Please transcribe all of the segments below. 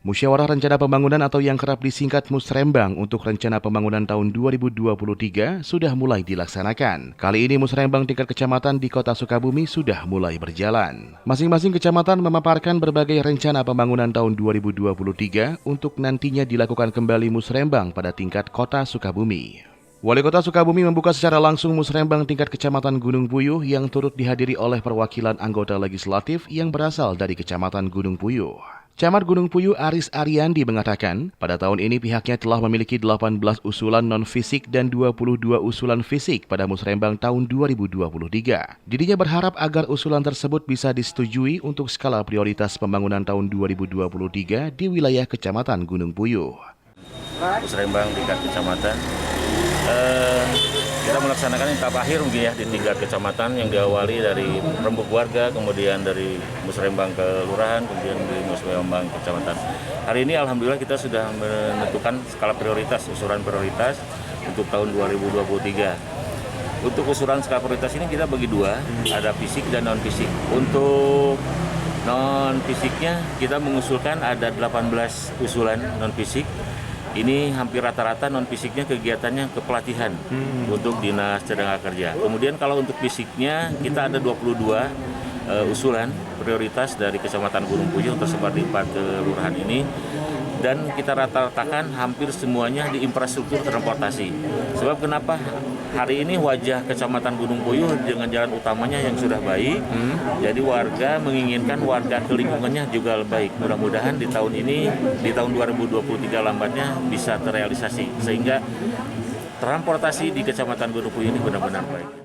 Musyawarah Rencana Pembangunan atau yang kerap disingkat Musrembang untuk Rencana Pembangunan tahun 2023 sudah mulai dilaksanakan. Kali ini Musrembang tingkat kecamatan di Kota Sukabumi sudah mulai berjalan. Masing-masing kecamatan memaparkan berbagai rencana pembangunan tahun 2023 untuk nantinya dilakukan kembali Musrembang pada tingkat Kota Sukabumi. Wali Kota Sukabumi membuka secara langsung Musrembang tingkat Kecamatan Gunung Puyuh yang turut dihadiri oleh perwakilan anggota legislatif yang berasal dari Kecamatan Gunung Puyuh. Camat Gunung Puyuh Aris Ariandi mengatakan, pada tahun ini pihaknya telah memiliki 18 usulan non-fisik dan 22 usulan fisik pada Musrembang tahun 2023. Dirinya berharap agar usulan tersebut bisa disetujui untuk skala prioritas pembangunan tahun 2023 di wilayah Kecamatan Gunung Puyuh. Musrembang tingkat kecamatan, kita melaksanakan tahap akhir mungkin ya di tingkat kecamatan yang diawali dari rembuk warga, kemudian dari Musrembang ke Lurahan, kemudian di Musrembang kecamatan. Hari ini alhamdulillah kita sudah menentukan skala prioritas, usulan prioritas untuk tahun 2023. Untuk usulan skala prioritas ini kita bagi dua, ada fisik dan non fisik. Untuk non fisiknya kita mengusulkan ada 18 usulan non fisik. Ini hampir rata-rata non fisiknya kegiatannya kepelatihan untuk Dinas Tenaga Kerja. Kemudian kalau untuk fisiknya kita ada 22 usulan prioritas dari Kecamatan Gunung Puyuh tersebar di 4 kelurahan ini. Dan kita rata-ratakan hampir semuanya di infrastruktur transportasi. Sebab kenapa hari ini wajah Kecamatan Gunung Puyuh dengan jalan utamanya yang sudah baik, jadi warga menginginkan warga ke lingkungannya juga baik. Mudah-mudahan di tahun ini, di tahun 2023 lambatnya bisa terrealisasi, sehingga transportasi di Kecamatan Gunung Puyuh ini benar-benar baik.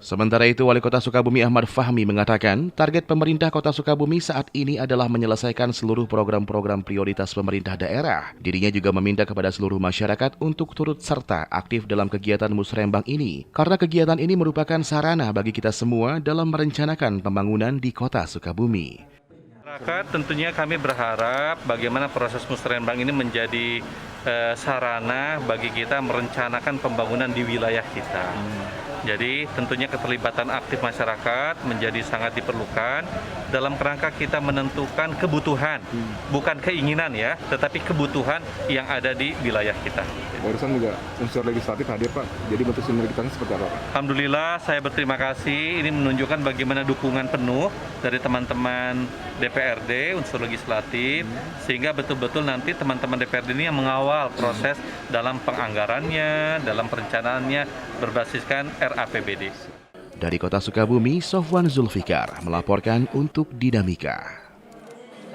Sementara itu, Wali Kota Sukabumi Ahmad Fahmi mengatakan target pemerintah Kota Sukabumi saat ini adalah menyelesaikan seluruh program-program prioritas pemerintah daerah. Dirinya juga meminta kepada seluruh masyarakat untuk turut serta aktif dalam kegiatan Musrembang ini, karena kegiatan ini merupakan sarana bagi kita semua dalam merencanakan pembangunan di Kota Sukabumi. Masyarakat tentunya kami berharap bagaimana proses Musrembang ini menjadi sarana bagi kita merencanakan pembangunan di wilayah kita. Jadi tentunya keterlibatan aktif masyarakat menjadi sangat diperlukan dalam kerangka kita menentukan kebutuhan, bukan keinginan ya, tetapi kebutuhan yang ada di wilayah kita. Barusan juga unsur legislatif hadir Pak, jadi bentuk sinergitasnya seperti apa Pak? Alhamdulillah saya berterima kasih, ini menunjukkan bagaimana dukungan penuh dari teman-teman DPRD, unsur legislatif, sehingga betul-betul nanti teman-teman DPRD ini yang mengawal proses dalam penganggarannya, dalam perencanaannya berbasiskan RAPBD. Dari Kota Sukabumi, Sofwan Zulfikar melaporkan untuk Dinamika.